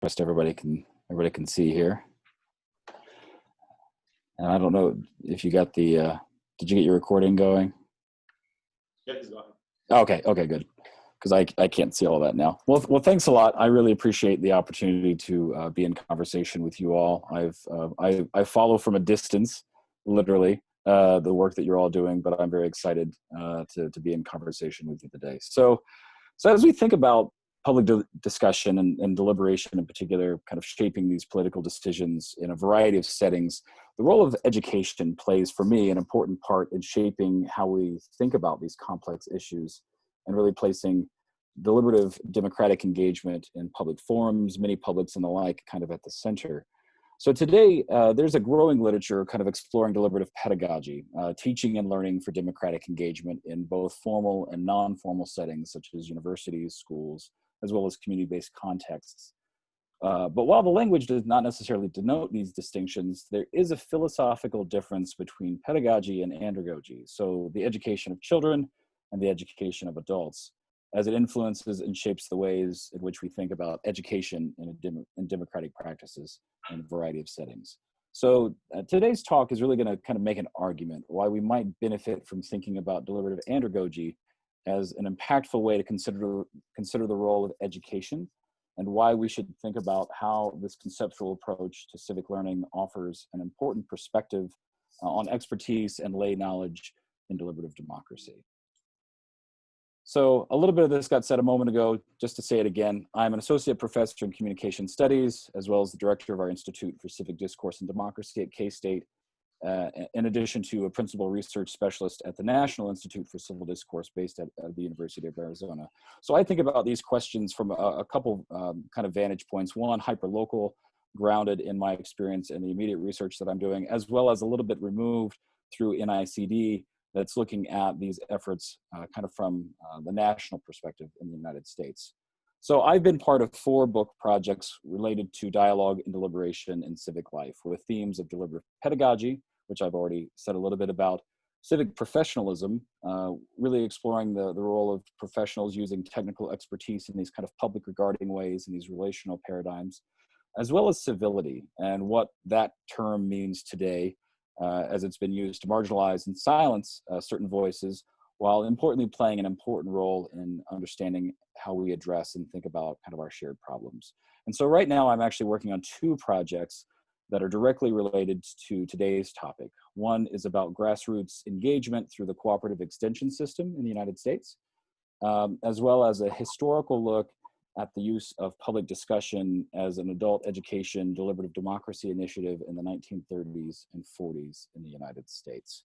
Trust everybody can see here. And I don't know if you got the did you get your recording going? Yeah, it's going. Okay, good. Because I can't see all that now. Well, thanks a lot. I really appreciate the opportunity to be in conversation with you all. I follow from a distance, literally, the work that you're all doing, but I'm very excited to be in conversation with you today. So as we think about public discussion and deliberation in particular, kind of shaping these political decisions in a variety of settings, the role of education plays, for me, an important part in shaping how we think about these complex issues and really placing deliberative democratic engagement in public forums, many publics and the like, kind of at the center. So today, there's a growing literature kind of exploring deliberative pedagogy, teaching and learning for democratic engagement in both formal and non-formal settings, such as universities, schools, as well as community-based contexts. But while the language does not necessarily denote these distinctions, there is a philosophical difference between pedagogy and andragogy, so the education of children and the education of adults, as it influences and shapes the ways in which we think about education in democratic practices in a variety of settings. So today's talk is really going to kind of make an argument why we might benefit from thinking about deliberative andragogy as an impactful way to consider the role of education, and why we should think about how this conceptual approach to civic learning offers an important perspective on expertise and lay knowledge in deliberative democracy. So a little bit of this got said a moment ago. Just to say it again, I'm an associate professor in communication studies, as well as the director of our Institute for Civic Discourse and Democracy at K-State, in addition to a principal research specialist at the National Institute for Civil Discourse based at the University of Arizona. So I think about these questions from a couple kind of vantage points. One, hyperlocal, grounded in my experience and the immediate research that I'm doing, as well as a little bit removed through NICD, that's looking at these efforts kind of from the national perspective in the United States. So I've been part of 4 book projects related to dialogue and deliberation in civic life, with themes of deliberative pedagogy, which I've already said a little bit about, civic professionalism, really exploring the role of professionals using technical expertise in these kind of public regarding ways in these relational paradigms, as well as civility and what that term means today, as it's been used to marginalize and silence certain voices, while importantly playing an important role in understanding how we address and think about kind of our shared problems. And so right now I'm actually working on 2 projects that are directly related to today's topic. One is about grassroots engagement through the cooperative extension system in the United States, as well as a historical look at the use of public discussion as an adult education deliberative democracy initiative in the 1930s and 40s in the United States.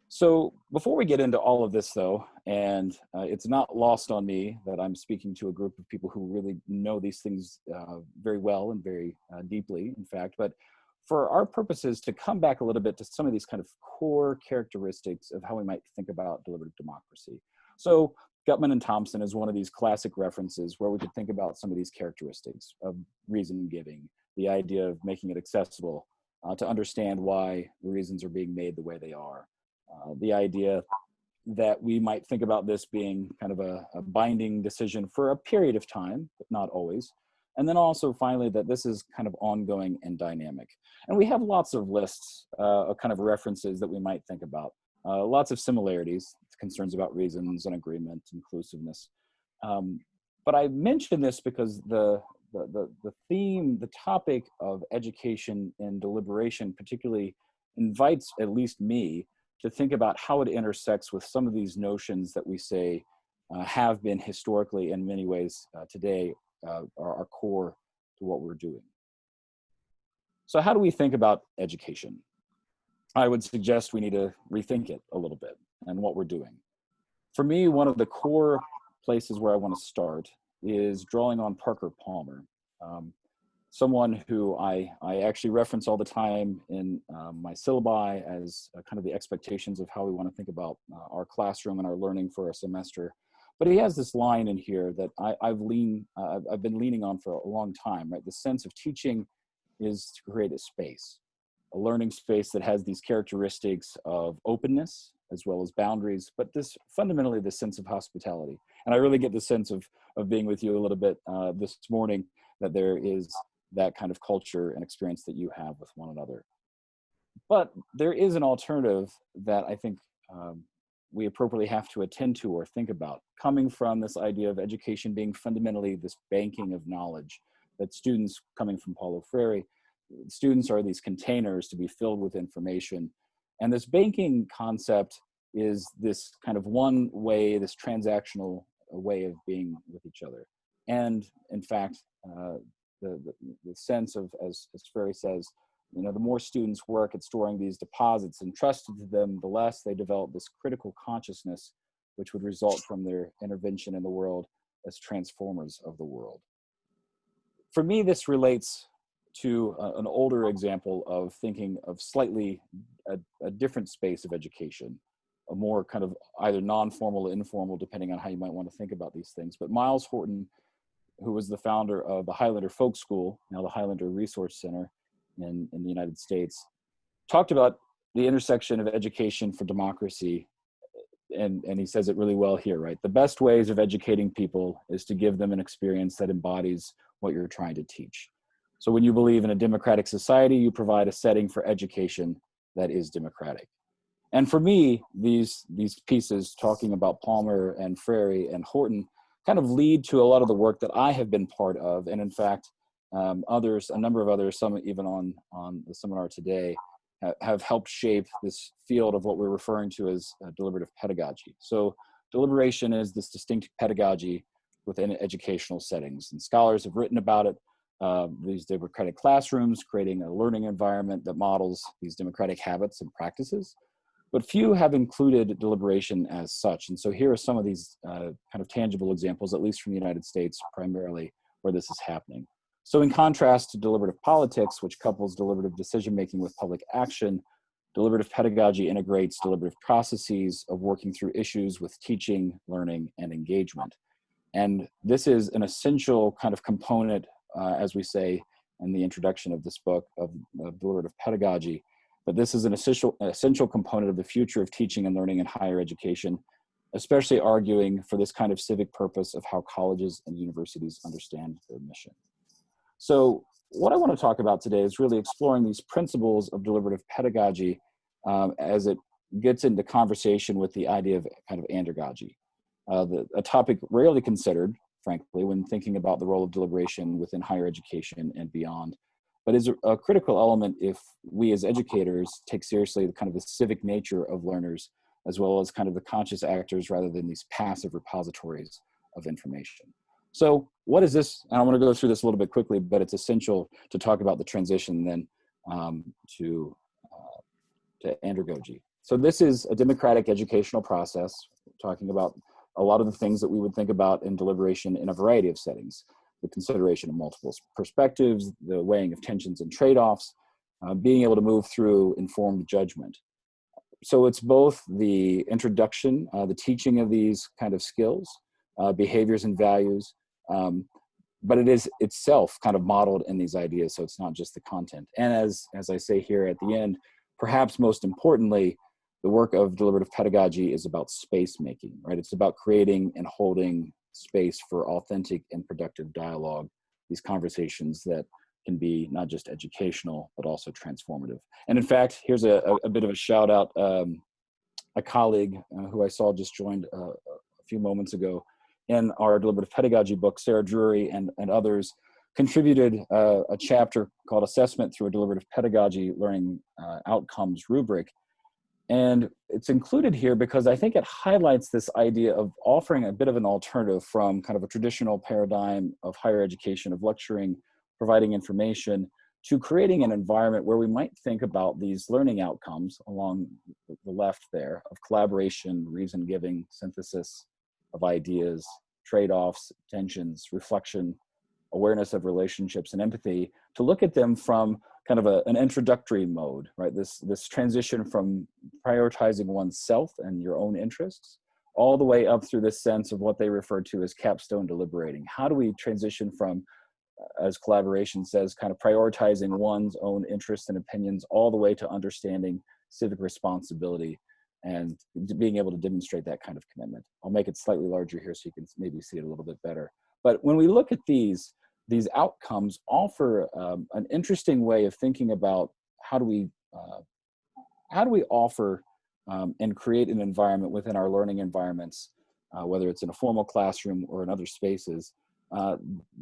So before we get into all of this though, and it's not lost on me that I'm speaking to a group of people who really know these things very well and very deeply, in fact, but for our purposes to come back a little bit to some of these kind of core characteristics of how we might think about deliberative democracy. So Gutman and Thompson is one of these classic references where we could think about some of these characteristics of reason giving, the idea of making it accessible to understand why the reasons are being made the way they are. The idea that we might think about this being kind of a binding decision for a period of time, but not always. And then also finally that this is kind of ongoing and dynamic. And we have lots of lists of kind of references that we might think about. Lots of similarities, concerns about reasons and agreement, inclusiveness. But I mention this because the theme, the topic of education and deliberation particularly invites at least me to think about how it intersects with some of these notions that we say have been historically in many ways today are core to what we're doing. So how do we think about education? I would suggest we need to rethink it a little bit and what we're doing. For me, one of the core places where I want to start is drawing on Parker Palmer, someone who I actually reference all the time in my syllabi as kind of the expectations of how we want to think about our classroom and our learning for a semester. But he has this line in here that I've been leaning on for a long time, right? The sense of teaching is to create a space, a learning space that has these characteristics of openness as well as boundaries, but this fundamentally the sense of hospitality. And I really get the sense of being with you a little bit this morning that there is that kind of culture and experience that you have with one another. But there is an alternative that I think we appropriately have to attend to or think about, coming from this idea of education being fundamentally this banking of knowledge, that students coming from Paulo Freire, students are these containers to be filled with information. And this banking concept is this kind of one way, this transactional way of being with each other. And in fact, the sense of, as Freire says, you know, the more students work at storing these deposits entrusted to them, the less they develop this critical consciousness, which would result from their intervention in the world as transformers of the world. For me, this relates to an older example of thinking of slightly a different space of education, a more kind of either non-formal or informal, depending on how you might want to think about these things. But Miles Horton, who was the founder of the Highlander Folk School, now the Highlander Resource Center in the United States, talked about the intersection of education for democracy. And he says it really well here, right? The best ways of educating people is to give them an experience that embodies what you're trying to teach. So when you believe in a democratic society, you provide a setting for education that is democratic. And for me, these pieces talking about Palmer and Freire and Horton kind of lead to a lot of the work that I have been part of. And in fact, others, a number of others, some even on the seminar today, have helped shape this field of what we're referring to as deliberative pedagogy. So deliberation is this distinct pedagogy within educational settings, and scholars have written about it. These democratic classrooms, creating a learning environment that models these democratic habits and practices, but few have included deliberation as such. And so here are some of these kind of tangible examples, at least from the United States primarily, where this is happening. So in contrast to deliberative politics, which couples deliberative decision-making with public action, deliberative pedagogy integrates deliberative processes of working through issues with teaching, learning, and engagement. And this is an essential kind of component, as we say in the introduction of this book of deliberative pedagogy, but this is an essential component of the future of teaching and learning in higher education, especially arguing for this kind of civic purpose of how colleges and universities understand their mission. So what I want to talk about today is really exploring these principles of deliberative pedagogy as it gets into conversation with the idea of kind of andragogy, a topic rarely considered, frankly, when thinking about the role of deliberation within higher education and beyond, but is a critical element if we as educators take seriously the kind of the civic nature of learners, as well as kind of the conscious actors rather than these passive repositories of information. So what is this? And I want to go through this a little bit quickly, but it's essential to talk about the transition then to andragogy. So this is a democratic educational process, talking about a lot of the things that we would think about in deliberation in a variety of settings: the consideration of multiple perspectives, the weighing of tensions and trade-offs, being able to move through informed judgment. So it's both the introduction, the teaching of these kind of skills, behaviors and values, but it is itself kind of modeled in these ideas, so it's not just the content. And as I say here at the end, perhaps most importantly, the work of deliberative pedagogy is about space making, right? It's about creating and holding space for authentic and productive dialogue, these conversations that can be not just educational, but also transformative. And in fact, here's a bit of a shout out. A colleague who I saw just joined a few moments ago in our deliberative pedagogy book, Sarah Drury and others contributed a chapter called Assessment Through a Deliberative Pedagogy Learning Outcomes rubric. And it's included here because I think it highlights this idea of offering a bit of an alternative from kind of a traditional paradigm of higher education, of lecturing, providing information, to creating an environment where we might think about these learning outcomes along the left there of collaboration, reason giving, synthesis of ideas, trade-offs, tensions, reflection, awareness of relationships, and empathy, to look at them from kind of an introductory mode, right? This transition from prioritizing oneself and your own interests all the way up through this sense of what they refer to as capstone deliberating. How do we transition from, as collaboration says, kind of prioritizing one's own interests and opinions all the way to understanding civic responsibility and being able to demonstrate that kind of commitment? I'll make it slightly larger here so you can maybe see it a little bit better. But when we look at these, these outcomes offer an interesting way of thinking about how do we offer and create an environment within our learning environments, whether it's in a formal classroom or in other spaces,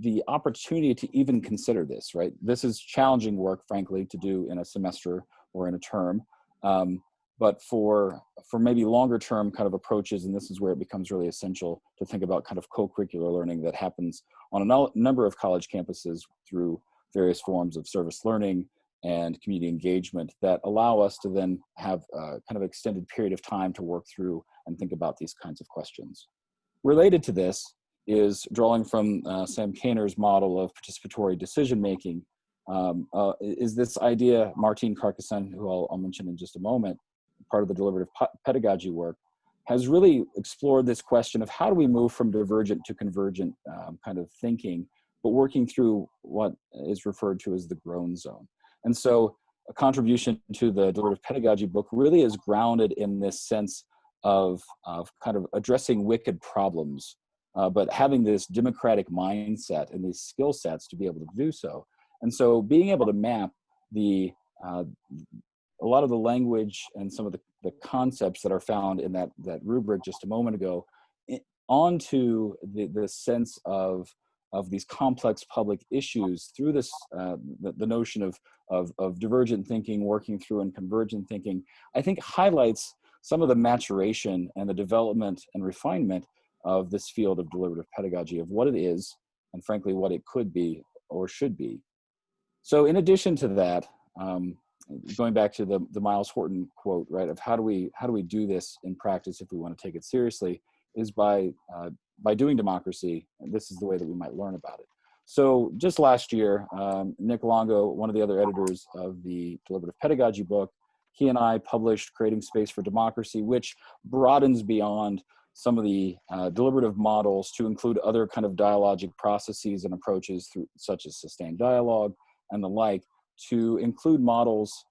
the opportunity to even consider this, right? This is challenging work, frankly, to do in a semester or in a term. But for maybe longer term kind of approaches, and this is where it becomes really essential to think about kind of co-curricular learning that happens on a number of college campuses through various forms of service learning and community engagement that allow us to then have a kind of extended period of time to work through and think about these kinds of questions. Related to this is drawing from Sam Kainer's model of participatory decision-making, is this idea, Martin Carcassonne, who I'll mention in just a moment, part of the deliberative pedagogy work, has really explored this question of how do we move from divergent to convergent kind of thinking, but working through what is referred to as the groan zone. And so a contribution to the deliberative pedagogy book really is grounded in this sense of kind of addressing wicked problems, but having this democratic mindset and these skill sets to be able to do so. And so being able to map a lot of the language and some of the concepts that are found in that rubric just a moment ago onto the sense of these complex public issues through this, the notion of divergent thinking, working through and convergent thinking, I think highlights some of the maturation and the development and refinement of this field of deliberative pedagogy, of what it is, and frankly, what it could be or should be. So in addition to that, going back to the Miles Horton quote, right, of how do we do this in practice if we want to take it seriously, is by doing democracy, and this is the way that we might learn about it. So just last year, Nick Longo, one of the other editors of the Deliberative Pedagogy book, he and I published Creating Space for Democracy, which broadens beyond some of the deliberative models to include other kind of dialogic processes and approaches such as sustained dialogue and the like, to include models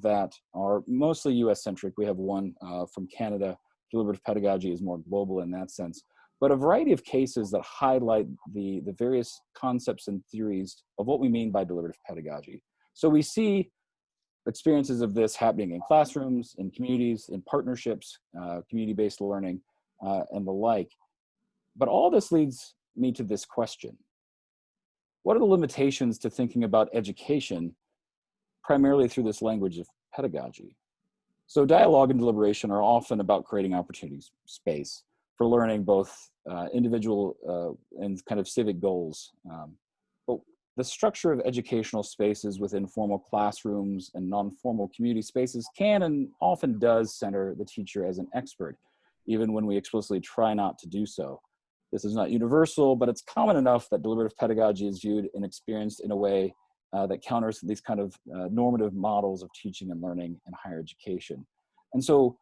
that are mostly US-centric. We have one from Canada. Deliberative pedagogy is more global in that sense, but a variety of cases that highlight the various concepts and theories of what we mean by deliberative pedagogy. So we see experiences of this happening in classrooms, in communities, in partnerships, community-based learning, and the like. But all this leads me to this question. What are the limitations to thinking about education primarily through this language of pedagogy? So dialogue and deliberation are often about creating opportunities, space for learning, both individual and kind of civic goals. But the structure of educational spaces within formal classrooms and non-formal community spaces can and often does center the teacher as an expert, even when we explicitly try not to do so. This is not universal, but it's common enough that deliberative pedagogy is viewed and experienced in a way that counters these kind of normative models of teaching and learning in higher education. And so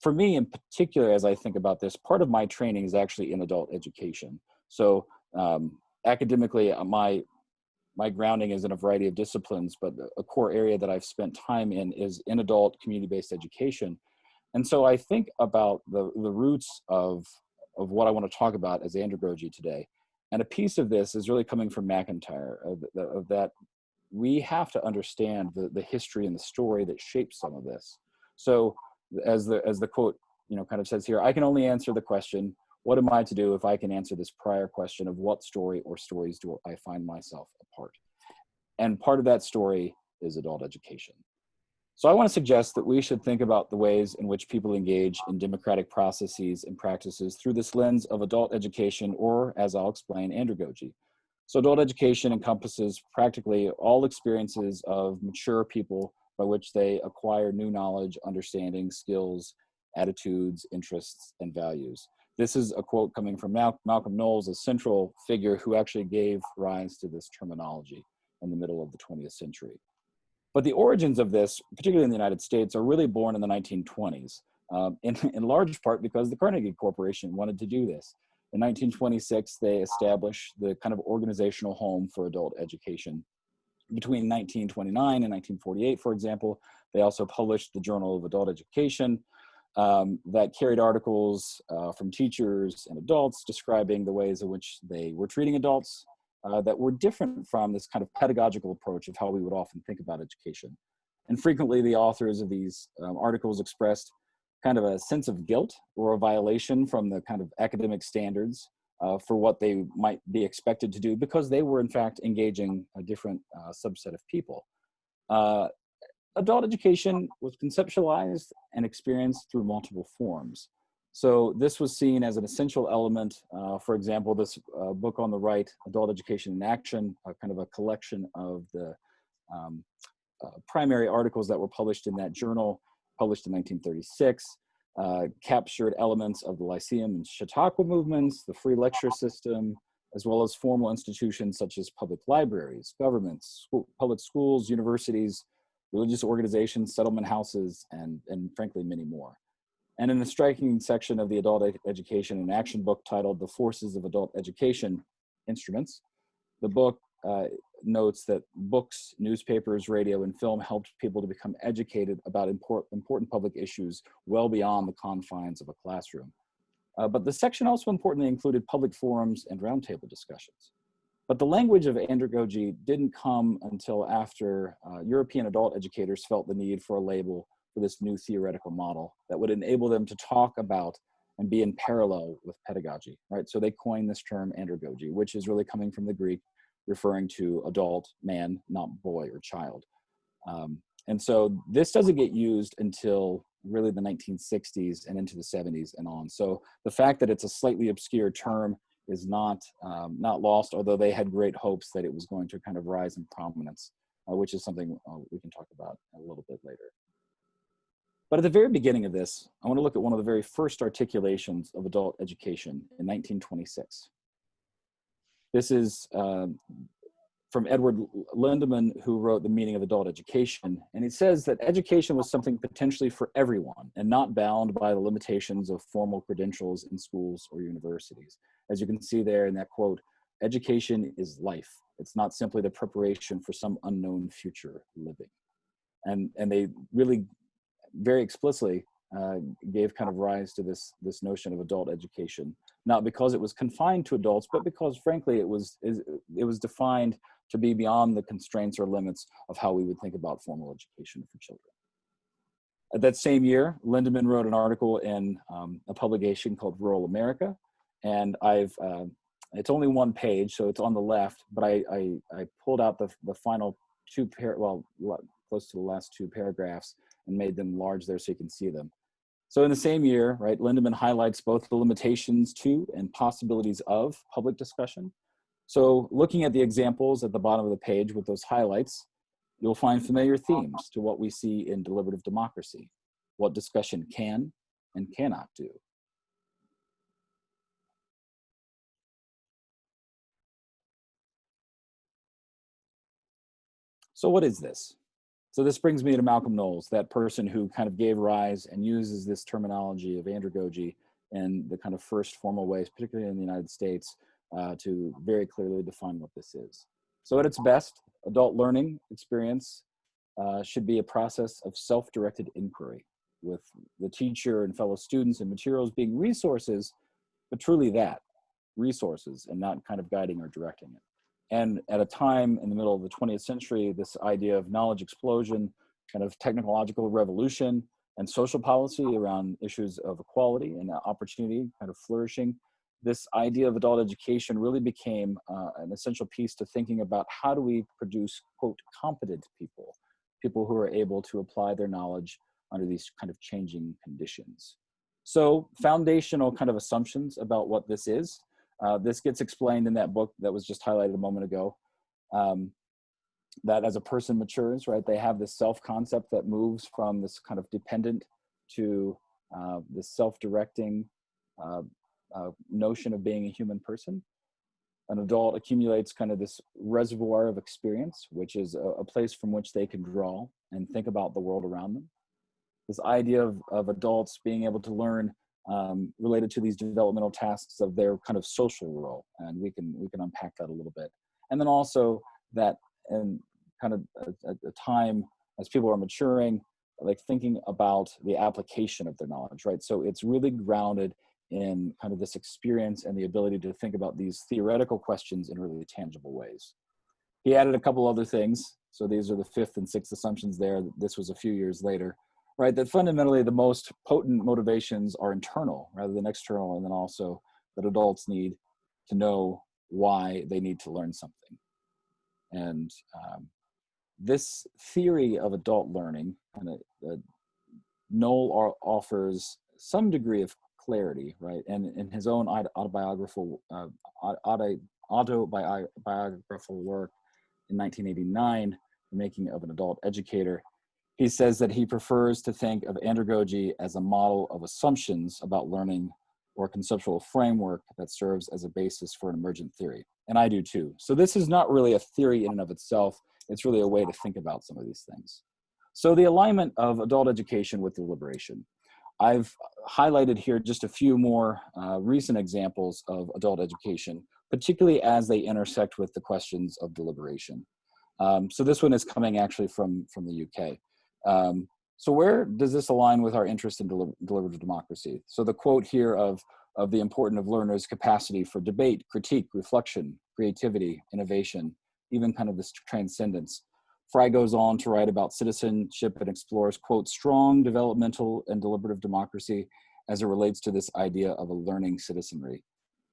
for me in particular, as I think about this, part of my training is actually in adult education. So academically, my grounding is in a variety of disciplines, but a core area that I've spent time in is in adult community-based education. And so I think about the roots of what I want to talk about as andragogy today. And a piece of this is really coming from McIntyre, of that we have to understand the history and the story that shapes some of this. So as the quote, kind of says here, I can only answer the question, what am I to do if I can answer this prior question of what story or stories do I find myself a part? And part of that story is adult education. So I want to suggest that we should think about the ways in which people engage in democratic processes and practices through this lens of adult education, or as I'll explain, andragogy. So adult education encompasses practically all experiences of mature people by which they acquire new knowledge, understanding, skills, attitudes, interests, and values. This is a quote coming from Malcolm Knowles, a central figure who actually gave rise to this terminology in the middle of the 20th century. But the origins of this, particularly in the United States, are really born in the 1920s, in large part because the Carnegie Corporation wanted to do this. In 1926, they established the kind of organizational home for adult education. Between 1929 and 1948, for example, they also published the Journal of Adult Education that carried articles from teachers and adults describing the ways in which they were treating adults that were different from this kind of pedagogical approach of how we would often think about education. And frequently the authors of these articles expressed kind of a sense of guilt or a violation from the kind of academic standards for what they might be expected to do, because they were in fact engaging a different subset of people. Adult education was conceptualized and experienced through multiple forms. So this was seen as an essential element. For example, this book on the right, Adult Education in Action, kind of a collection of the primary articles that were published in that journal, published in 1936, captured elements of the Lyceum and Chautauqua movements, the free lecture system, as well as formal institutions such as public libraries, governments, public schools, universities, religious organizations, settlement houses, and frankly, many more. And in a striking section of the Adult Education in Action book titled The Forces of Adult Education Instruments, the book notes that books, newspapers, radio, and film helped people to become educated about important public issues well beyond the confines of a classroom. But the section also importantly included public forums and roundtable discussions. But the language of andragogy didn't come until after European adult educators felt the need for a label for this new theoretical model that would enable them to talk about and be in parallel with pedagogy, right? So they coined this term andragogy, which is really coming from the Greek, referring to adult, man, not boy or child. And so this doesn't get used until really the 1960s and into the 70s and on. So the fact that it's a slightly obscure term is not lost, although they had great hopes that it was going to kind of rise in prominence, which is something we can talk about a little bit later. But at the very beginning of this, I want to look at one of the very first articulations of adult education in 1926. This is from Edward Lindemann, who wrote The Meaning of Adult Education. And he says that education was something potentially for everyone and not bound by the limitations of formal credentials in schools or universities. As you can see there in that quote, education is life. It's not simply the preparation for some unknown future living. And they really very explicitly gave kind of rise to this notion of adult education, not because it was confined to adults, but because frankly it was defined to be beyond the constraints or limits of how we would think about formal education for children. At that same year, Lindemann wrote an article in a publication called Rural America, and it's only one page, so it's on the left, but I pulled out the final close to the last two paragraphs and made them large there so you can see them. So in the same year, right, Lindemann highlights both the limitations to and possibilities of public discussion. So looking at the examples at the bottom of the page with those highlights, you'll find familiar themes to what we see in deliberative democracy, what discussion can and cannot do. So what is this? So this brings me to Malcolm Knowles, that person who kind of gave rise and uses this terminology of andragogy in the kind of first formal ways, particularly in the United States, to very clearly define what this is. So at its best, adult learning experience should be a process of self-directed inquiry, with the teacher and fellow students and materials being resources, but truly that, resources, and not kind of guiding or directing it. And at a time in the middle of the 20th century, this idea of knowledge explosion, kind of technological revolution, and social policy around issues of equality and opportunity kind of flourishing, this idea of adult education really became an essential piece to thinking about how do we produce, quote, competent people, people who are able to apply their knowledge under these kind of changing conditions. So foundational kind of assumptions about what this is. This gets explained in that book that was just highlighted a moment ago, that as a person matures, right, they have this self-concept that moves from this kind of dependent to this self-directing notion of being a human person. An adult accumulates kind of this reservoir of experience, which is a place from which they can draw and think about the world around them. This idea of adults being able to learn related to these developmental tasks of their kind of social role, and we can unpack that a little bit. And then also that, and kind of at the time as people are maturing, like thinking about the application of their knowledge, right? So it's really grounded in kind of this experience and the ability to think about these theoretical questions in really tangible ways. He added a couple other things. So these are the fifth and sixth assumptions there. This was a few years later, right? That fundamentally the most potent motivations are internal rather than external, and then also that adults need to know why they need to learn something. And this theory of adult learning, Noel offers some degree of clarity, right? And in his own autobiographical work in 1989, The Making of an Adult Educator, he says that he prefers to think of andragogy as a model of assumptions about learning or a conceptual framework that serves as a basis for an emergent theory. And I do too. So this is not really a theory in and of itself. It's really a way to think about some of these things. So the alignment of adult education with deliberation. I've highlighted here just a few more recent examples of adult education, particularly as they intersect with the questions of deliberation. So this one is coming actually from the UK. So where does this align with our interest in deliberative democracy? So the quote here of the importance of learners' capacity for debate, critique, reflection, creativity, innovation, even kind of this transcendence. Fry goes on to write about citizenship and explores, quote, strong developmental and deliberative democracy as it relates to this idea of a learning citizenry.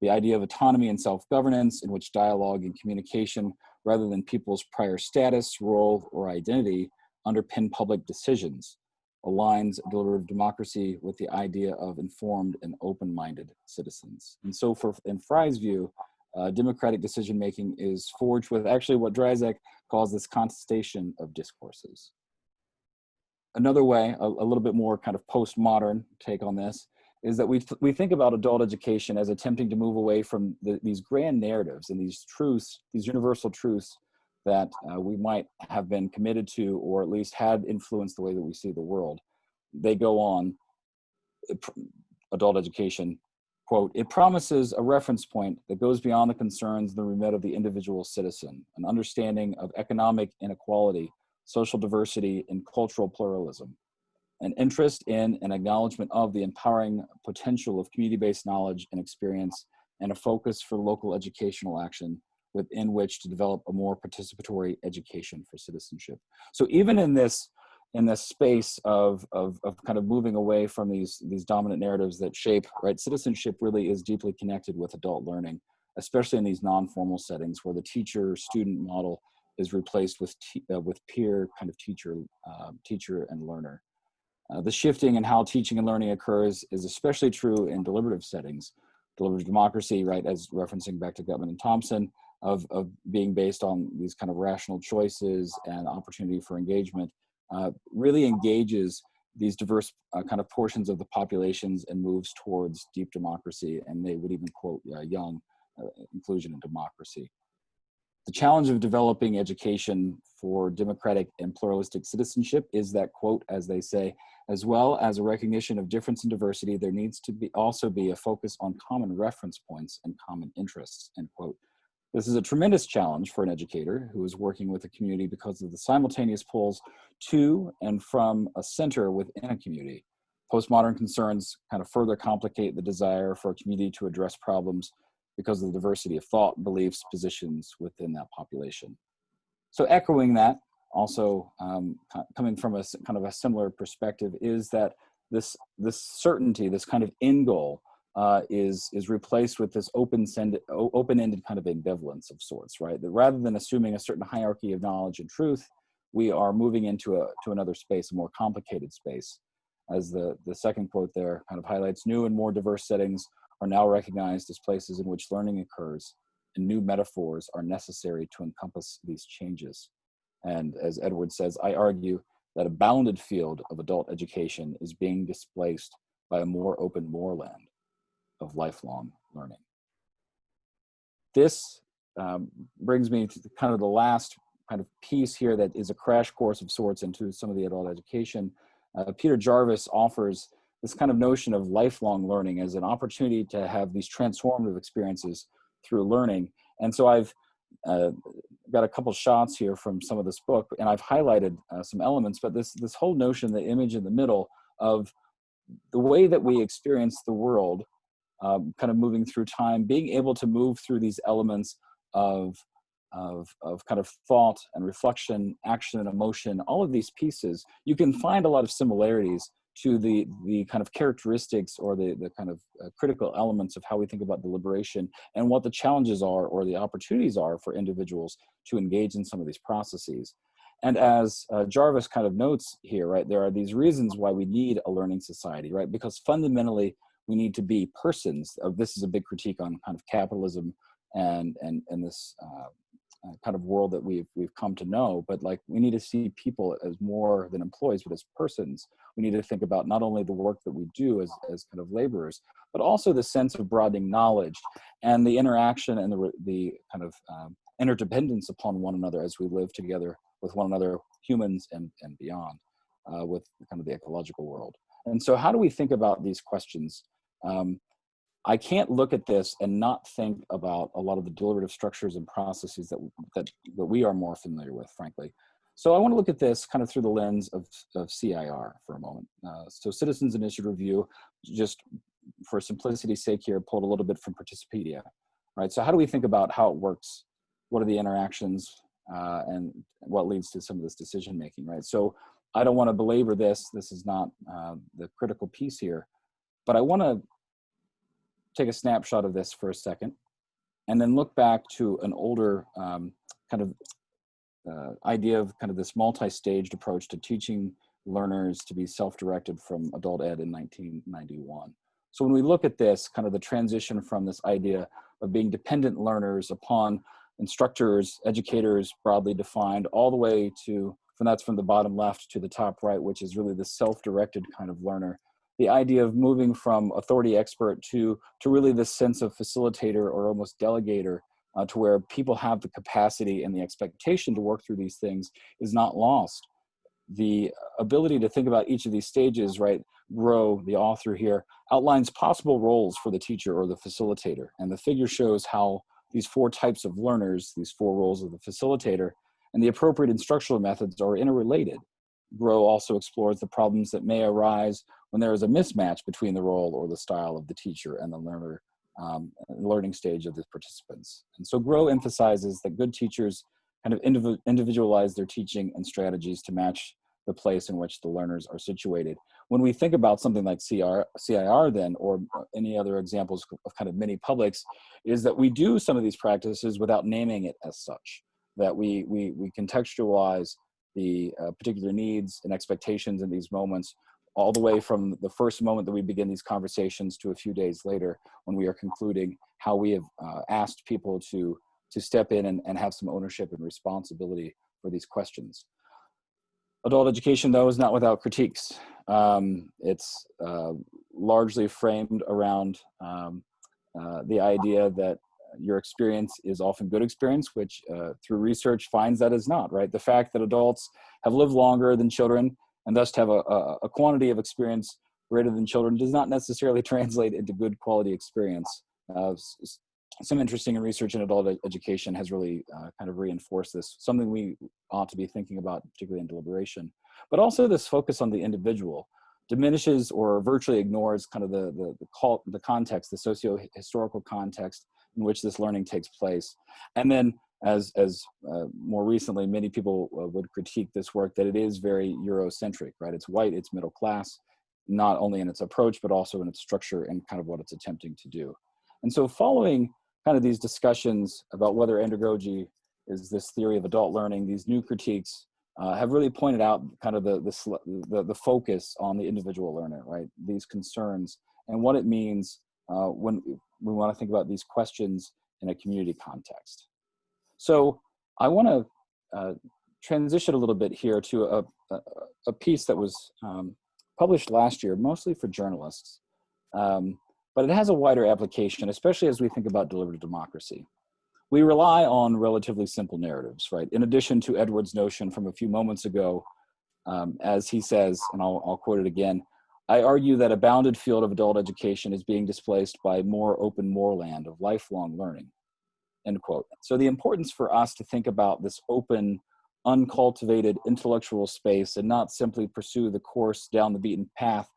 The idea of autonomy and self-governance in which dialogue and communication, rather than people's prior status, role, or identity, underpin public decisions, aligns deliberative democracy with the idea of informed and open-minded citizens. And so in Fry's view, democratic decision-making is forged with actually what Dryzek calls this contestation of discourses. Another way, a little bit more kind of postmodern take on this, is that we think about adult education as attempting to move away from these grand narratives and these truths, these universal truths that we might have been committed to or at least had influenced the way that we see the world. They go on, adult education, quote, it promises a reference point that goes beyond the concerns and the remit of the individual citizen, an understanding of economic inequality, social diversity, and cultural pluralism, an interest in and acknowledgement of the empowering potential of community-based knowledge and experience, and a focus for local educational action within which to develop a more participatory education for citizenship. So even in this space of kind of moving away from these dominant narratives that shape, right, citizenship really is deeply connected with adult learning, especially in these non-formal settings where the teacher-student model is replaced with peer kind of teacher and learner. The shifting in how teaching and learning occurs is especially true in deliberative settings. Deliberative democracy, right, as referencing back to Gutman and Thompson, of being based on these kind of rational choices and opportunity for engagement, really engages these diverse kind of portions of the populations and moves towards deep democracy, and they would even quote Young, inclusion and democracy. The challenge of developing education for democratic and pluralistic citizenship is that, quote, as they say, as well as a recognition of difference and diversity, there needs to also be a focus on common reference points and common interests, end quote. This is a tremendous challenge for an educator who is working with a community because of the simultaneous pulls to and from a center within a community. Postmodern concerns kind of further complicate the desire for a community to address problems because of the diversity of thought, beliefs, positions within that population. So echoing that, also coming from a kind of a similar perspective, is that this certainty, this kind of end goal, is replaced with this open-ended kind of ambivalence of sorts, right? That rather than assuming a certain hierarchy of knowledge and truth, we are moving into to another space, a more complicated space. As the second quote there kind of highlights, new and more diverse settings are now recognized as places in which learning occurs, and new metaphors are necessary to encompass these changes. And as Edward says, I argue that a bounded field of adult education is being displaced by a more open moorland of lifelong learning. This brings me to kind of the last kind of piece here that is a crash course of sorts into some of the adult education. Peter Jarvis offers this kind of notion of lifelong learning as an opportunity to have these transformative experiences through learning. And so I've got a couple shots here from some of this book, and I've highlighted some elements, but this whole notion, the image in the middle of the way that we experience the world kind of moving through time, being able to move through these elements of kind of thought and reflection, action and emotion, all of these pieces, you can find a lot of similarities to the kind of characteristics or the kind of critical elements of how we think about deliberation and what the challenges are or the opportunities are for individuals to engage in some of these processes. And as Jarvis kind of notes here, right, there are these reasons why we need a learning society, right? Because fundamentally, we need to be persons. This is a big critique on kind of capitalism and this kind of world that we've come to know. But like, we need to see people as more than employees, but as persons. We need to think about not only the work that we do as kind of laborers, but also the sense of broadening knowledge and the interaction and the kind of interdependence upon one another as we live together with one another, humans and beyond, with kind of the ecological world. And so how do we think about these questions? I can't look at this and not think about a lot of the deliberative structures and processes that we are more familiar with, frankly. So I want to look at this kind of through the lens of CIR for a moment. So Citizens Initiative Review, just for simplicity's sake here, pulled a little bit from Participedia, right? So how do we think about how it works? What are the interactions and what leads to some of this decision making, right? So I don't want to belabor this. This is not the critical piece here, but I want to take a snapshot of this for a second, and then look back to an older kind of idea of kind of this multi-staged approach to teaching learners to be self-directed from adult ed in 1991. So when we look at this, kind of the transition from this idea of being dependent learners upon instructors, educators, broadly defined, all the way to, from the bottom left to the top right, which is really the self-directed kind of learner. The idea of moving from authority expert to really this sense of facilitator or almost delegator, to where people have the capacity and the expectation to work through these things is not lost. The ability to think about each of these stages, right? Grow, the author here, outlines possible roles for the teacher or the facilitator. And the figure shows how these four types of learners, these four roles of the facilitator, and the appropriate instructional methods are interrelated. Grow also explores the problems that may arise when there is a mismatch between the role or the style of the teacher and the learner, learning stage of the participants. And so Grow emphasizes that good teachers kind of individualize their teaching and strategies to match the place in which the learners are situated. When we think about something like CIR then, or any other examples of kind of mini publics, is that we do some of these practices without naming it as such, that we contextualize the particular needs and expectations in these moments, all the way from the first moment that we begin these conversations to a few days later when we are concluding how we have asked people to step in and have some ownership and responsibility for these questions. Adult education, though, is not without critiques. It's largely framed around the idea that your experience is often good experience, which through research finds that is not, right? The fact that adults have lived longer than children and thus have a quantity of experience greater than children does not necessarily translate into good quality experience. Some interesting research in adult education has really kind of reinforced this, something we ought to be thinking about, particularly in deliberation. But also this focus on the individual diminishes or virtually ignores kind of the context, the socio-historical context in which this learning takes place. And then as more recently, many people would critique this work that it is very Eurocentric, right? It's white, it's middle class, not only in its approach, but also in its structure and kind of what it's attempting to do. And so following kind of these discussions about whether andragogy is this theory of adult learning, these new critiques have really pointed out kind of the focus on the individual learner, right? These concerns and what it means when we want to think about these questions in a community context. So I want to transition a little bit here to a piece that was published last year, mostly for journalists. But it has a wider application, especially as we think about deliberative democracy. We rely on relatively simple narratives, right? In addition to Edward's notion from a few moments ago, as he says, and I'll quote it again, I argue that a bounded field of adult education is being displaced by more open moorland of lifelong learning, end quote. So the importance for us to think about this open, uncultivated intellectual space and not simply pursue the course down the beaten path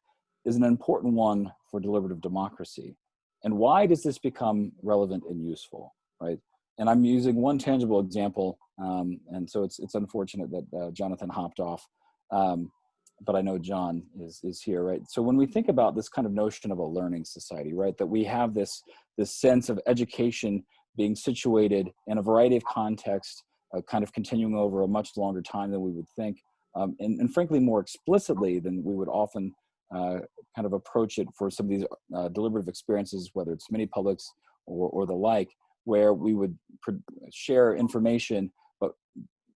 is an important one for deliberative democracy. And why does this become relevant and useful, right? And I'm using one tangible example, and so it's unfortunate that Jonathan hopped off, but I know John is here, right? So when we think about this kind of notion of a learning society, right, that we have this sense of education being situated in a variety of contexts, kind of continuing over a much longer time than we would think, and frankly more explicitly than we would often kind of approach it for some of these deliberative experiences, whether it's mini publics or the like, where we would share information, but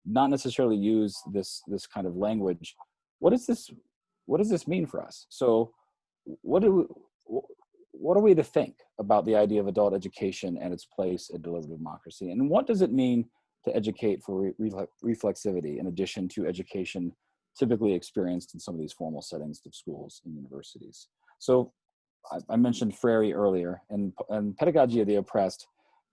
not necessarily use this kind of language. What does this mean for us? So what are we to think about the idea of adult education and its place in deliberative democracy? And what does it mean to educate for reflexivity in addition to education typically experienced in some of these formal settings of schools and universities? So I mentioned Freire earlier, and Pedagogy of the Oppressed,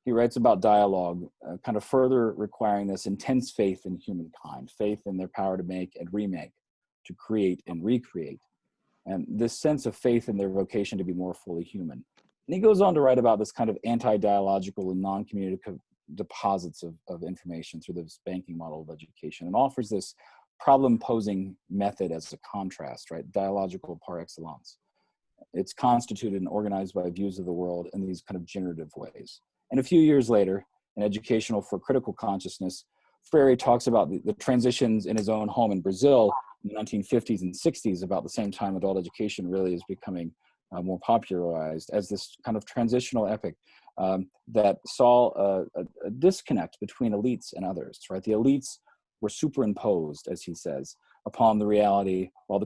he writes about dialogue, kind of further requiring this intense faith in humankind, faith in their power to make and remake, to create and recreate, and this sense of faith in their vocation to be more fully human. And he goes on to write about this kind of anti-dialogical and non-communicative deposits of information through this banking model of education, and offers this problem-posing method as a contrast, right? Dialogical par excellence. It's constituted and organized by views of the world in these kind of generative ways. And a few years later, in Educational for Critical Consciousness, Freire talks about the transitions in his own home in Brazil in the 1950s and 60s, about the same time adult education really is becoming more popularized as this kind of transitional epic that saw a disconnect between elites and others, right? The elites were superimposed, as he says, upon the reality, while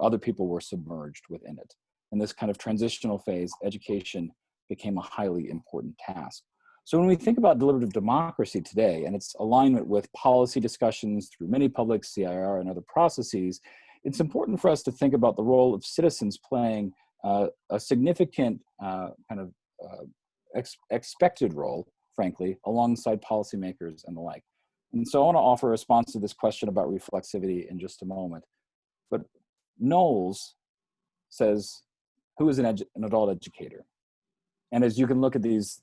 other people were submerged within it. In this kind of transitional phase, education became a highly important task. So when we think about deliberative democracy today and its alignment with policy discussions through many public CIR and other processes, it's important for us to think about the role of citizens playing a significant expected role, frankly, alongside policymakers and the like. And so I want to offer a response to this question about reflexivity in just a moment. But Knowles says, who is an adult educator? And as you can look at these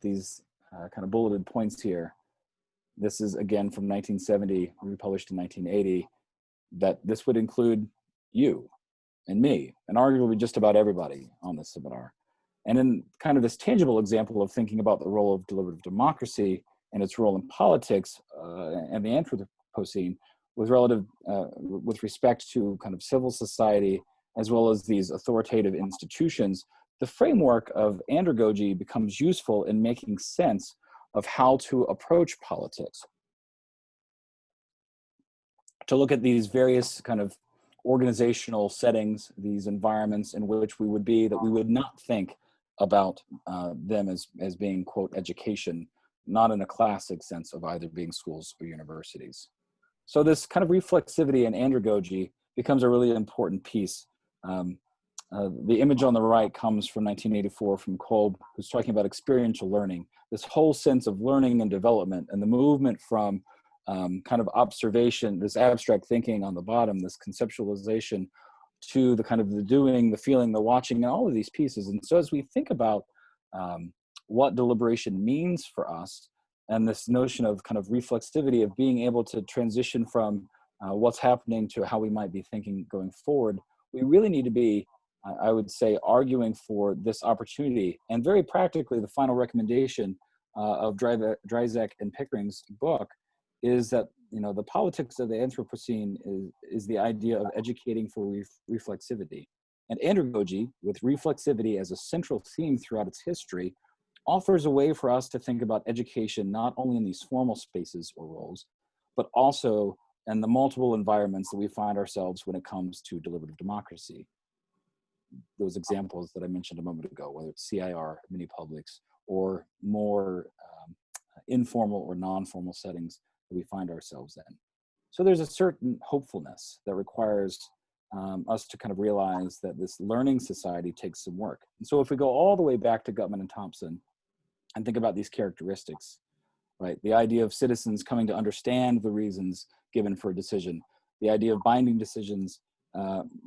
kind of bulleted points here, this is again from 1970, republished in 1980, that this would include you and me, and arguably just about everybody on this seminar. And in kind of this tangible example of thinking about the role of deliberative democracy and its role in politics and the Anthropocene with respect to kind of civil society, as well as these authoritative institutions, the framework of andragogy becomes useful in making sense of how to approach politics. To look at these various kind of organizational settings, these environments in which we would be, that we would not think about them as being, quote, education, not in a classic sense of either being schools or universities. So this kind of reflexivity and andragogy becomes a really important piece. The image on the right comes from 1984 from Kolb, who's talking about experiential learning, this whole sense of learning and development and the movement from kind of observation, this abstract thinking on the bottom, this conceptualization, to the kind of the doing, the feeling, the watching, and all of these pieces. And so as we think about what deliberation means for us, and this notion of kind of reflexivity, of being able to transition from what's happening to how we might be thinking going forward, we really need to be, I would say, arguing for this opportunity. And very practically, the final recommendation of Dryzek and Pickering's book is that, you know, the politics of the Anthropocene is the idea of educating for reflexivity. And andragogy, with reflexivity as a central theme throughout its history, offers a way for us to think about education not only in these formal spaces or roles, but also in the multiple environments that we find ourselves when it comes to deliberative democracy. Those examples that I mentioned a moment ago, whether it's CIR, mini publics, or more informal or non-formal settings that we find ourselves in. So there's a certain hopefulness that requires us to kind of realize that this learning society takes some work. And so if we go all the way back to Gutman and Thompson and think about these characteristics, right? The idea of citizens coming to understand the reasons given for a decision, the idea of binding decisions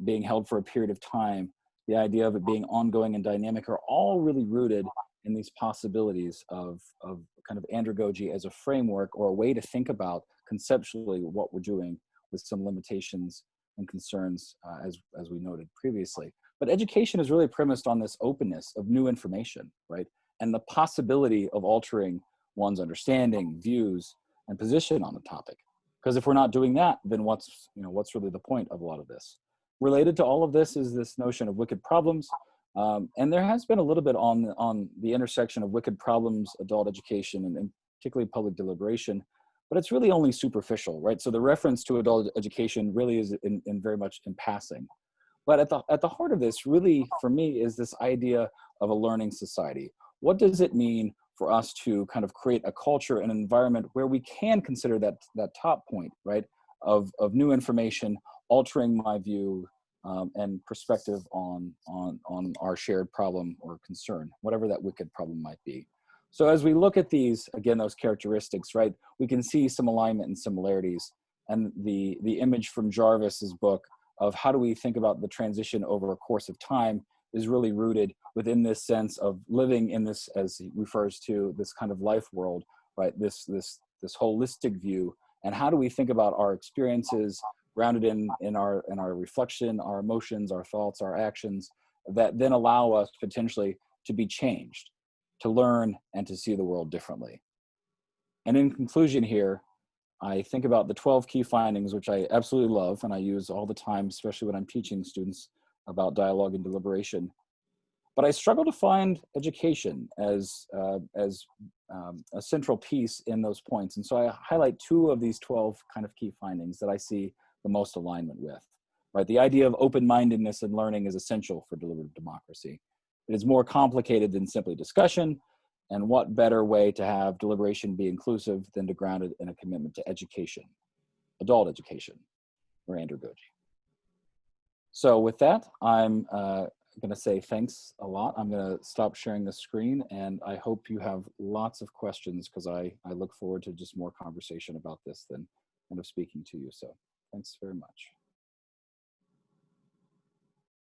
being held for a period of time, the idea of it being ongoing and dynamic are all really rooted in these possibilities of kind of andragogy as a framework or a way to think about conceptually what we're doing with some limitations and concerns as we noted previously. But education is really premised on this openness of new information, right? And the possibility of altering one's understanding, views, and position on the topic. Because if we're not doing that, then what's really the point of a lot of this? Related to all of this is this notion of wicked problems. And there has been a little bit on the intersection of wicked problems, adult education, and particularly public deliberation, but it's really only superficial, right? So the reference to adult education really is in very much in passing. But at the heart of this really, for me, is this idea of a learning society. What does it mean for us to kind of create a culture and an environment where we can consider that top point, right, of new information, altering my view and perspective on our shared problem or concern, whatever that wicked problem might be. So as we look at these, again, those characteristics, right, we can see some alignment and similarities. And the image from Jarvis's book of how do we think about the transition over a course of time is really rooted within this sense of living in this, as he refers to, this kind of life world, right? This holistic view. And how do we think about our experiences grounded in our reflection, our emotions, our thoughts, our actions, that then allow us potentially to be changed, to learn and to see the world differently. And in conclusion here, I think about the 12 key findings, which I absolutely love and I use all the time, especially when I'm teaching students about dialogue and deliberation. But I struggle to find education as a central piece in those points. And so I highlight 2 of these 12 kind of key findings that I see the most alignment with, right? The idea of open-mindedness and learning is essential for deliberative democracy. It is more complicated than simply discussion. And what better way to have deliberation be inclusive than to ground it in a commitment to education, adult education, or andragogy. So with that, I'm going to say thanks a lot. I'm going to stop sharing the screen, and I hope you have lots of questions because I look forward to just more conversation about this than kind of speaking to you. So thanks very much.